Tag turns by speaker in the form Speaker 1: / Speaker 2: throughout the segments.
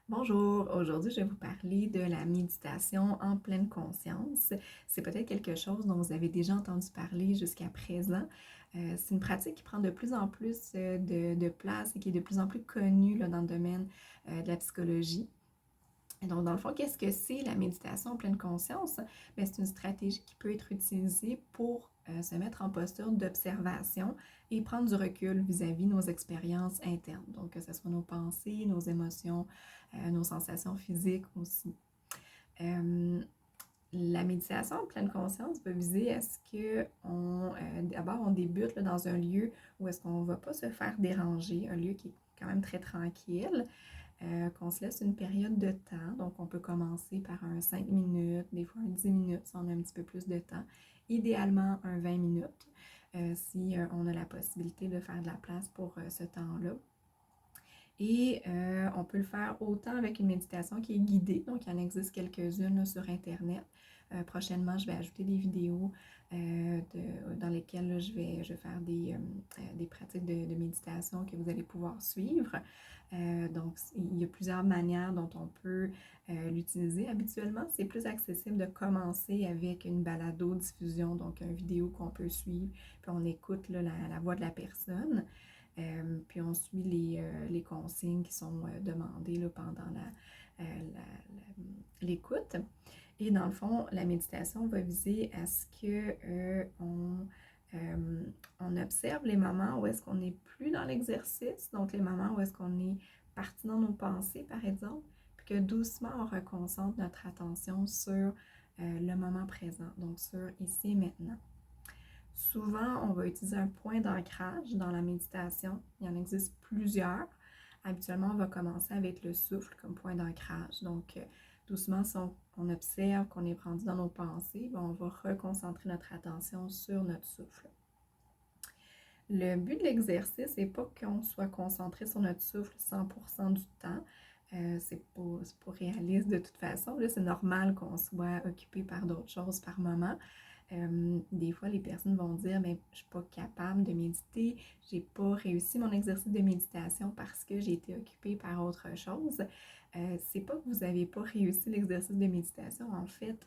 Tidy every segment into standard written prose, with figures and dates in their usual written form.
Speaker 1: Bonjour, aujourd'hui je vais vous parler de la méditation en pleine conscience. C'est peut-être quelque chose dont vous avez déjà entendu parler jusqu'à présent. C'est une pratique qui prend de plus en plus de place et qui est de plus en plus connue là, dans le domaine de la psychologie. Et donc, dans le fond, qu'est-ce que c'est la méditation en pleine conscience? Bien, c'est une stratégie qui peut être utilisée pour se mettre en posture d'observation et prendre du recul vis-à-vis nos expériences internes. Donc, que ce soit nos pensées, nos émotions, nos sensations physiques aussi. Euh, la méditation en pleine conscience va viser à ce que d'abord, on débute là, dans un lieu où est-ce qu'on ne va pas se faire déranger, un lieu qui est quand même très tranquille, qu'on se laisse une période de temps. Donc, on peut commencer par un 5 minutes, des fois un 10 minutes si on a un petit peu plus de temps. Idéalement, un 20 minutes si on a la possibilité de faire de la place pour ce temps-là. Et on peut le faire autant avec une méditation qui est guidée, donc il y en existe quelques-unes sur Internet. Prochainement, je vais ajouter des vidéos dans lesquelles là, je vais faire des pratiques de méditation que vous allez pouvoir suivre. Donc, il y a plusieurs manières dont on peut l'utiliser. Habituellement, c'est plus accessible de commencer avec une balado-diffusion, donc une vidéo qu'on peut suivre, puis on écoute là, la voix de la personne. Puis on suit les consignes qui sont demandées là, pendant l'écoute. Et dans le fond, la méditation va viser à ce que on observe les moments où est-ce qu'on n'est plus dans l'exercice, donc les moments où est-ce qu'on est parti dans nos pensées, par exemple, puis que doucement on reconcentre notre attention sur le moment présent, donc sur ici et maintenant. Souvent, on va utiliser un point d'ancrage dans la méditation. Il y en existe plusieurs. Habituellement, on va commencer avec le souffle comme point d'ancrage. Donc, doucement, si on observe qu'on est rendu dans nos pensées, on va reconcentrer notre attention sur notre souffle. Le but de l'exercice n'est pas qu'on soit concentré sur notre souffle 100% du temps. C'est pas réaliste de toute façon. Là, c'est normal qu'on soit occupé par d'autres choses par moment. Des fois, les personnes vont dire ben, je ne suis pas capable de méditer, j'ai pas réussi mon exercice de méditation parce que j'ai été occupée par autre chose. C'est pas que vous n'avez pas réussi l'exercice de méditation. En fait,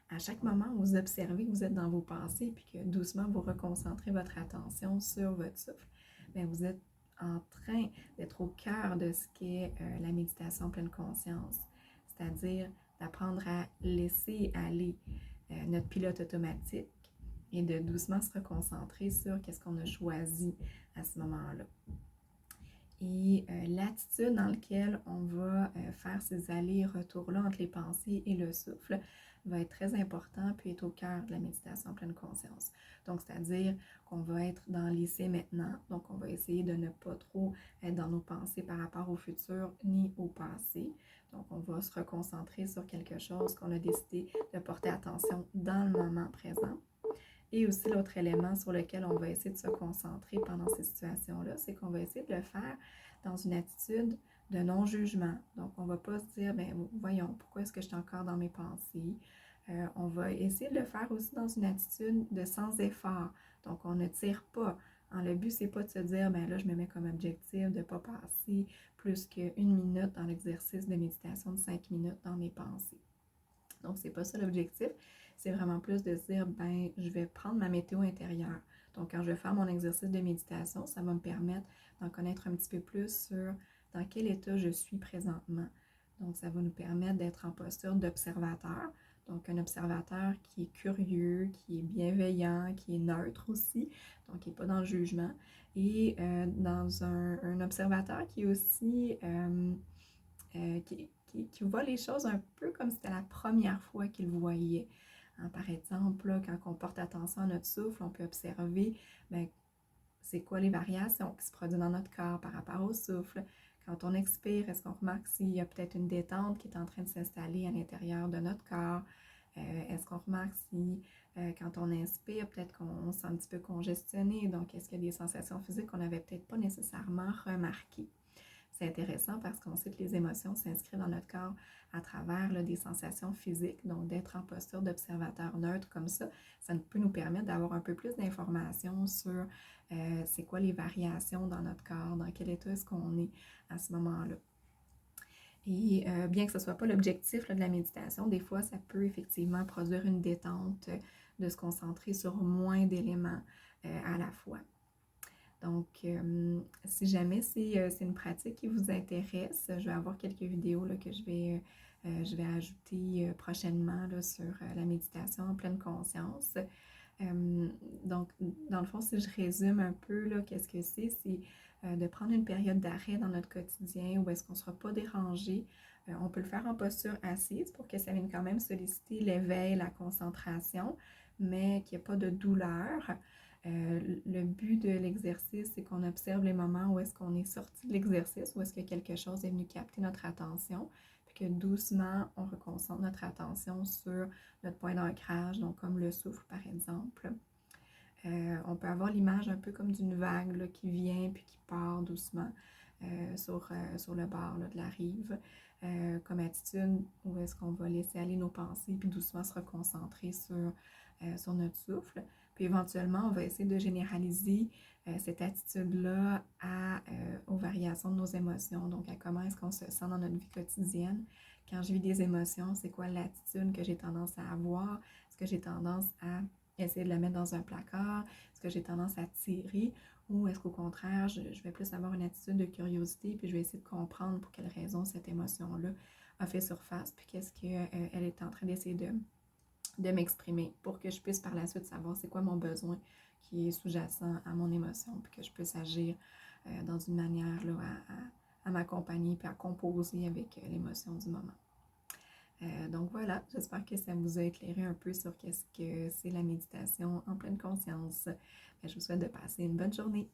Speaker 1: à chaque moment où vous observez que vous êtes dans vos pensées puis que doucement vous reconcentrez votre attention sur votre souffle, bien, vous êtes en train d'être au cœur de ce qu'est la méditation pleine conscience, c'est-à-dire d'apprendre à laisser aller notre pilote automatique et de doucement se reconcentrer sur qu'est-ce qu'on a choisi à ce moment-là. Et l'attitude dans laquelle on va faire ces allers-retours-là entre les pensées et le souffle va être très important puis est au cœur de la méditation en pleine conscience. Donc, c'est-à-dire qu'on va être dans l'ici maintenant. Donc, on va essayer de ne pas trop être dans nos pensées par rapport au futur ni au passé. Donc, on va se reconcentrer sur quelque chose qu'on a décidé de porter attention dans le moment présent. Et aussi, l'autre élément sur lequel on va essayer de se concentrer pendant ces situations-là, c'est qu'on va essayer de le faire dans une attitude de non-jugement. Donc, on ne va pas se dire, ben voyons, pourquoi est-ce que je suis encore dans mes pensées? On va essayer de le faire aussi dans une attitude de sans effort. Donc, on ne tire pas. Le but, c'est pas de se dire, ben là, je me mets comme objectif de ne pas passer plus qu'une minute dans l'exercice de méditation de 5 minutes dans mes pensées. Donc, c'est pas ça l'objectif. C'est vraiment plus de se dire, ben, je vais prendre ma météo intérieure. Donc, quand je vais faire mon exercice de méditation, ça va me permettre d'en connaître un petit peu plus sur dans quel état je suis présentement. Donc, ça va nous permettre d'être en posture d'observateur. Donc, un observateur qui est curieux, qui est bienveillant, qui est neutre aussi, donc qui n'est pas dans le jugement. Et dans un observateur qui est aussi qui voit les choses un peu comme si c'était la première fois qu'il voyait. Hein, par exemple, là, quand on porte attention à notre souffle, on peut observer ben, c'est quoi les variations qui se produisent dans notre corps par rapport au souffle. Quand on expire, est-ce qu'on remarque s'il y a peut-être une détente qui est en train de s'installer à l'intérieur de notre corps? Est-ce qu'on remarque si, quand on inspire, peut-être qu'on se sent un petit peu congestionné? Donc, est-ce qu'il y a des sensations physiques qu'on n'avait peut-être pas nécessairement remarquées? C'est intéressant parce qu'on sait que les émotions s'inscrivent dans notre corps à travers là, des sensations physiques. Donc, d'être en posture d'observateur neutre comme ça peut nous permettre d'avoir un peu plus d'informations sur c'est quoi les variations dans notre corps, dans quel état est-ce qu'on est à ce moment-là. Et bien que ce ne soit pas l'objectif de la méditation, des fois, ça peut effectivement produire une détente, de se concentrer sur moins d'éléments à la fois. Donc, si jamais c'est une pratique qui vous intéresse, je vais avoir quelques vidéos là, que je vais ajouter prochainement là, sur la méditation en pleine conscience. Donc, dans le fond, si je résume un peu, là, qu'est-ce que c'est de prendre une période d'arrêt dans notre quotidien où est-ce qu'on ne sera pas dérangé. On peut le faire en posture assise pour que ça vienne quand même solliciter l'éveil, la concentration, mais qu'il n'y ait pas de douleur. Le but de l'exercice, c'est qu'on observe les moments où est-ce qu'on est sorti de l'exercice, où est-ce que quelque chose est venu capter notre attention, puis que doucement, on reconcentre notre attention sur notre point d'ancrage, donc comme le souffle par exemple. On peut avoir l'image un peu comme d'une vague là, qui vient puis qui part doucement sur le bord là, de la rive, comme attitude où est-ce qu'on va laisser aller nos pensées puis doucement se reconcentrer sur notre souffle. Puis éventuellement, on va essayer de généraliser cette attitude-là aux variations de nos émotions, donc à comment est-ce qu'on se sent dans notre vie quotidienne. Quand je vis des émotions, c'est quoi l'attitude que j'ai tendance à avoir? Est-ce que j'ai tendance à essayer de la mettre dans un placard? Est-ce que j'ai tendance à tirer? Ou est-ce qu'au contraire, je vais plus avoir une attitude de curiosité, puis je vais essayer de comprendre pour quelle raison cette émotion-là a fait surface, puis qu'est-ce qu'elle est en train d'essayer de m'exprimer pour que je puisse par la suite savoir c'est quoi mon besoin qui est sous-jacent à mon émotion, puis que je puisse agir dans une manière là, à m'accompagner puis à composer avec l'émotion du moment. Donc voilà, j'espère que ça vous a éclairé un peu sur qu'est-ce que c'est la méditation en pleine conscience. Je vous souhaite de passer une bonne journée.